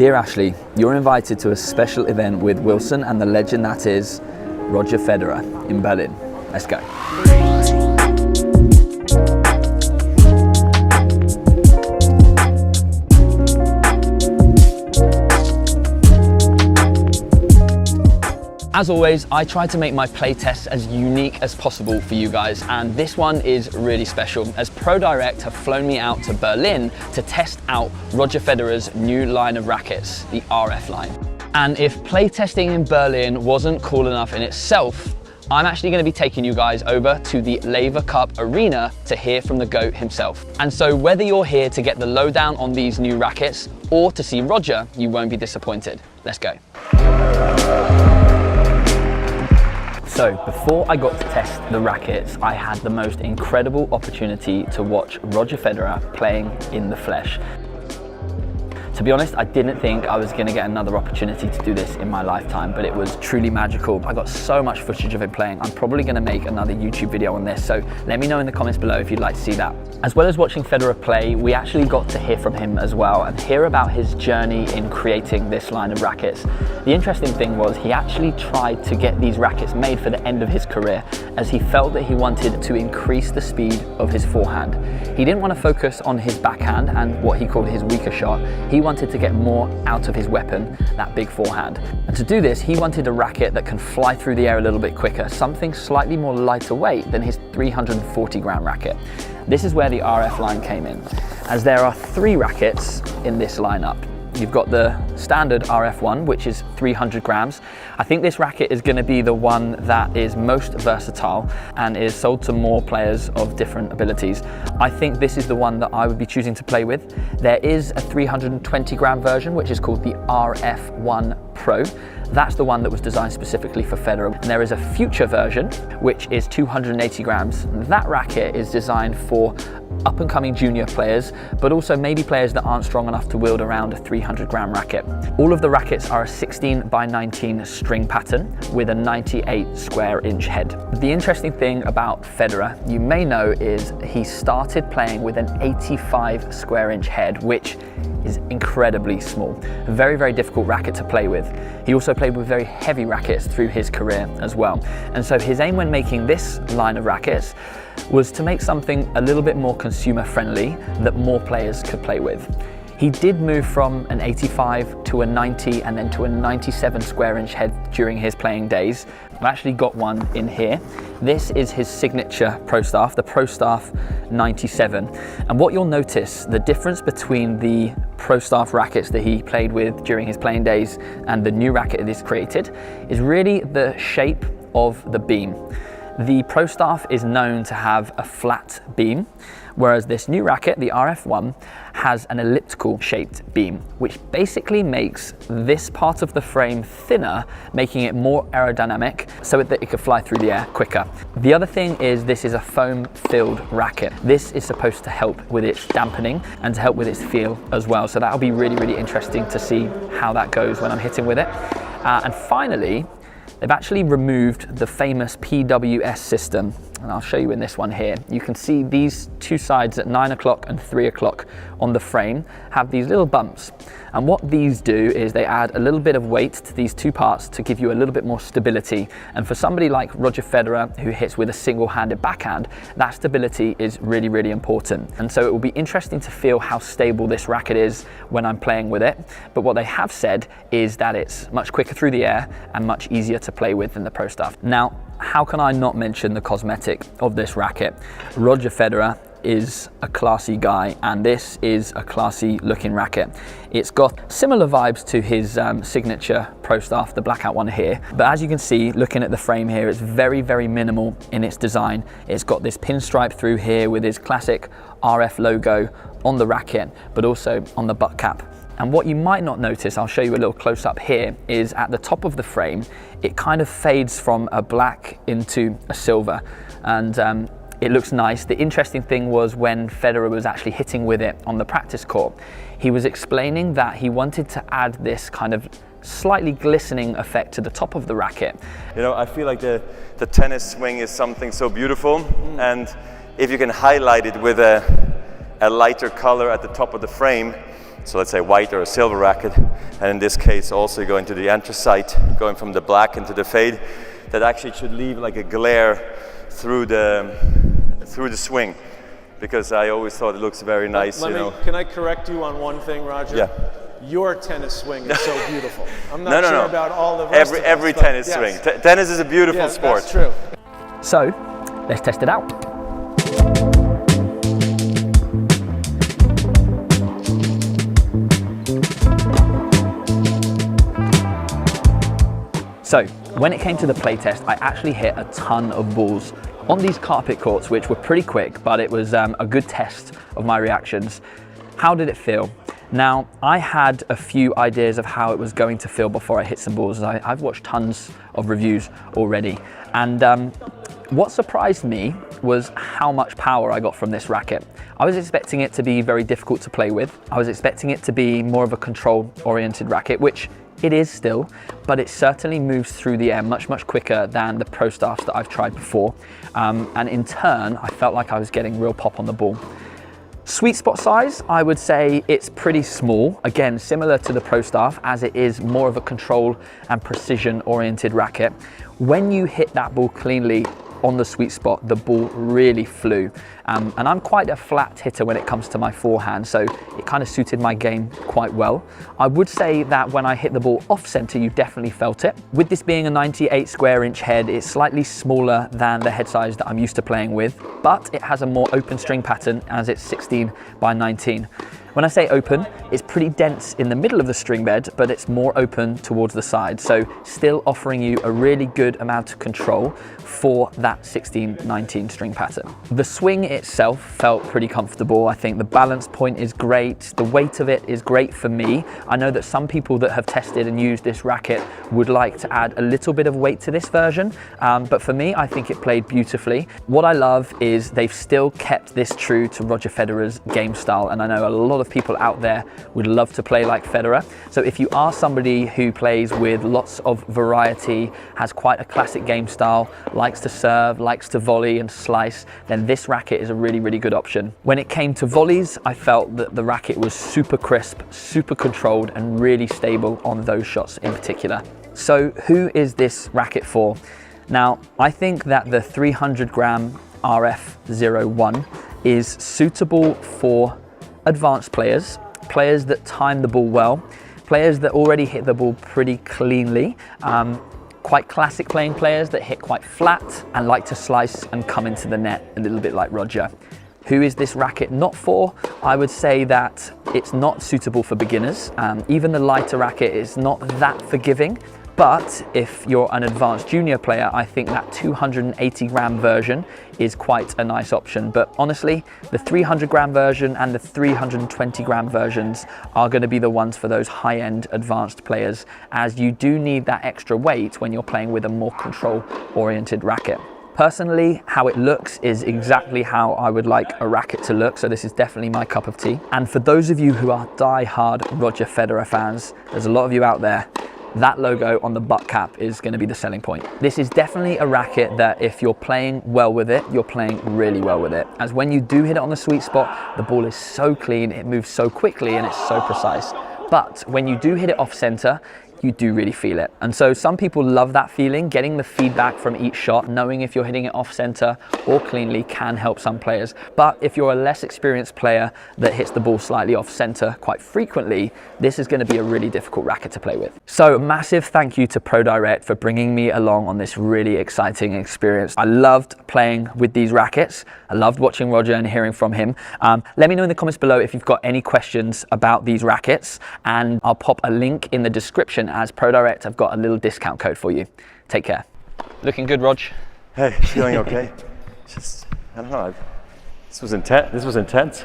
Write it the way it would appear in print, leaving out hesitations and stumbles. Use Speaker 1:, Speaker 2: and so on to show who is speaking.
Speaker 1: Dear Ashley, you're invited to a special event with Wilson and the legend that is Roger Federer in Berlin. Let's go. As always, I try to make my playtests as unique as possible for you guys, and this one is really special as ProDirect have flown me out to Berlin to test out Roger Federer's new line of rackets, the RF line. And if playtesting in Berlin wasn't cool enough in itself, I'm actually going to be taking you guys over to the Laver Cup Arena to hear from the GOAT himself. And so whether you're here to get the lowdown on these new rackets or to see Roger, you won't be disappointed. Let's go. So before I got to test the rackets, I had the most incredible opportunity to watch Roger Federer playing in the flesh. To be honest, I didn't think I was going to get another opportunity to do this in my lifetime, but it was truly magical. I got so much footage of him playing. I'm probably going to make another YouTube video on this, so let me know in the comments below if you'd like to see that. As well as watching Federer play, we actually got to hear from him as well and hear about his journey in creating this line of rackets. The interesting thing was he actually tried to get these rackets made for the end of his career, as he felt that he wanted to increase the speed of his forehand. He didn't want to focus on his backhand and what he called his weaker shot. He wanted to get more out of his weapon, that big forehand. And to do this, he wanted a racket that can fly through the air a little bit quicker, something slightly more lighter weight than his 340-gram racket. This is where the RF line came in, as there are 3 rackets in this lineup. You've got the standard RF1, which is 300 grams. I think this racket is going to be the one that is most versatile and is sold to more players of different abilities. I think this is the one that I would be choosing to play with. There is a 320 gram version, which is called the RF01 Pro. That's the one that was designed specifically for Federer. And there is a future version, which is 280 grams. That racket is designed for up-and-coming junior players, but also maybe players that aren't strong enough to wield around a 300-gram racket. All of the rackets are a 16 by 19 string pattern with a 98 square inch head. The interesting thing about Federer, you may know, is he started playing with an 85 square inch head, which is incredibly small. A very, very difficult racket to play with. He also played with very heavy rackets through his career as well. And so his aim when making this line of rackets was to make something a little bit more consumer friendly that more players could play with. He did move from an 85 to a 90 and then to a 97 square inch head during his playing days. I've actually got one in here. This is his signature Pro Staff, the Pro Staff 97. And what you'll notice, the difference between the Pro Staff rackets that he played with during his playing days and the new racket that he's created is really the shape of the beam. The Pro Staff is known to have a flat beam, whereas this new racket, the RF1, has an elliptical shaped beam, which basically makes this part of the frame thinner, making it more aerodynamic so that it can fly through the air quicker. The other thing is this is a foam filled racket. This is supposed to help with its dampening and to help with its feel as well. So that'll be really, really interesting to see how that goes when I'm hitting with it. And finally, they've actually removed the famous PWS system, and I'll show you in this one here. You can see these two sides at 9 o'clock and 3 o'clock on the frame have these little bumps. And what these do is they add a little bit of weight to these two parts to give you a little bit more stability. And for somebody like Roger Federer, who hits with a single-handed backhand, that stability is really, really important. And so it will be interesting to feel how stable this racket is when I'm playing with it. But what they have said is that it's much quicker through the air and much easier to play with than the Pro Staff. Now, how can I not mention the cosmetic of this racket? Roger Federer is a classy guy, and this is a classy looking racket. It's got similar vibes to his signature Pro Staff, the blackout one here, but as you can see, looking at the frame here, it's very, very minimal in its design. It's got this pinstripe through here with his classic RF logo on the racket, but also on the butt cap. And what you might not notice, I'll show you a little close up here, is at the top of the frame, it kind of fades from a black into a silver, and it looks nice. The interesting thing was when Federer was actually hitting with it on the practice court, he was explaining that he wanted to add this kind of slightly glistening effect to the top of the racket.
Speaker 2: You know, I feel like the tennis swing is something so beautiful, and if you can highlight it with a lighter color at the top of the frame, So let's say white or a silver racket, and in this case also going to the anthracite, going from the black into the fade, that actually should leave like a glare through the swing, because I always thought it looks very nice.
Speaker 3: Can I correct you on one thing, Roger?
Speaker 2: Yeah.
Speaker 3: Your tennis swing is so beautiful. I'm not sure about all the rest of us,
Speaker 2: every
Speaker 3: but
Speaker 2: tennis
Speaker 3: yes.
Speaker 2: swing. Tennis is a beautiful sport.
Speaker 3: That's true.
Speaker 1: So let's test it out. So when it came to the play test, I actually hit a ton of balls on these carpet courts, which were pretty quick, but it was a good test of my reactions. How did it feel? Now, I had a few ideas of how it was going to feel before I hit some balls. I've watched tons of reviews already. And what surprised me was how much power I got from this racket. I was expecting it to be very difficult to play with. I was expecting it to be more of a control-oriented racket, which it is still, but it certainly moves through the air much, much quicker than the Pro Staffs that I've tried before. And in turn, I felt like I was getting real pop on the ball. Sweet spot size, I would say it's pretty small. Again, similar to the Pro Staff, as it is more of a control and precision oriented racket. When you hit that ball cleanly on the sweet spot, the ball really flew. And I'm quite a flat hitter when it comes to my forehand, so it kind of suited my game quite well. I would say that when I hit the ball off center, you definitely felt it. With this being a 98 square inch head, it's slightly smaller than the head size that I'm used to playing with, but it has a more open string pattern as it's 16 by 19. When I say open, it's pretty dense in the middle of the string bed, but it's more open towards the side. So still offering you a really good amount of control for that 16-19 string pattern. The swing itself felt pretty comfortable. I think the balance point is great. The weight of it is great for me. I know that some people that have tested and used this racket would like to add a little bit of weight to this version. But for me, I think it played beautifully. What I love is they've still kept this true to Roger Federer's game style. And I know a lot of people out there would love to play like Federer. So if you are somebody who plays with lots of variety, has quite a classic game style, likes to serve, likes to volley and slice, then this racket is a really, really good option. When it came to volleys, I felt that the racket was super crisp, super controlled, and really stable on those shots in particular. So who is this racket for? Now, I think that the 300 gram RF01 is suitable for advanced players, players that time the ball well, players that already hit the ball pretty cleanly, quite classic playing players that hit quite flat and like to slice and come into the net a little bit like Roger. Who is this racket not for? I would say that it's not suitable for beginners. Even the lighter racket is not that forgiving. But if you're an advanced junior player, I think that 280 gram version is quite a nice option. But honestly, the 300 gram version and the 320 gram versions are going to be the ones for those high-end advanced players, as you do need that extra weight when you're playing with a more control-oriented racket. Personally, how it looks is exactly how I would like a racket to look, so this is definitely my cup of tea. And for those of you who are die-hard Roger Federer fans, there's a lot of you out there, that logo on the butt cap is going to be the selling point. This is definitely a racket that if you're playing well with it, you're playing really well with it. As when you do hit it on the sweet spot, the ball is so clean, it moves so quickly, and it's so precise. But when you do hit it off center, you do really feel it. And so some people love that feeling, getting the feedback from each shot, knowing if you're hitting it off center or cleanly can help some players. But if you're a less experienced player that hits the ball slightly off center quite frequently, this is going to be a really difficult racket to play with. So massive thank you to ProDirect for bringing me along on this really exciting experience. I loved playing with these rackets. I loved watching Roger and hearing from him. Let me know in the comments below if you've got any questions about these rackets, and I'll pop a link in the description, as ProDirect have got a little discount code for you. Take care. Looking good, Rog.
Speaker 2: Hey, feeling okay. Just, I don't know. This was intense.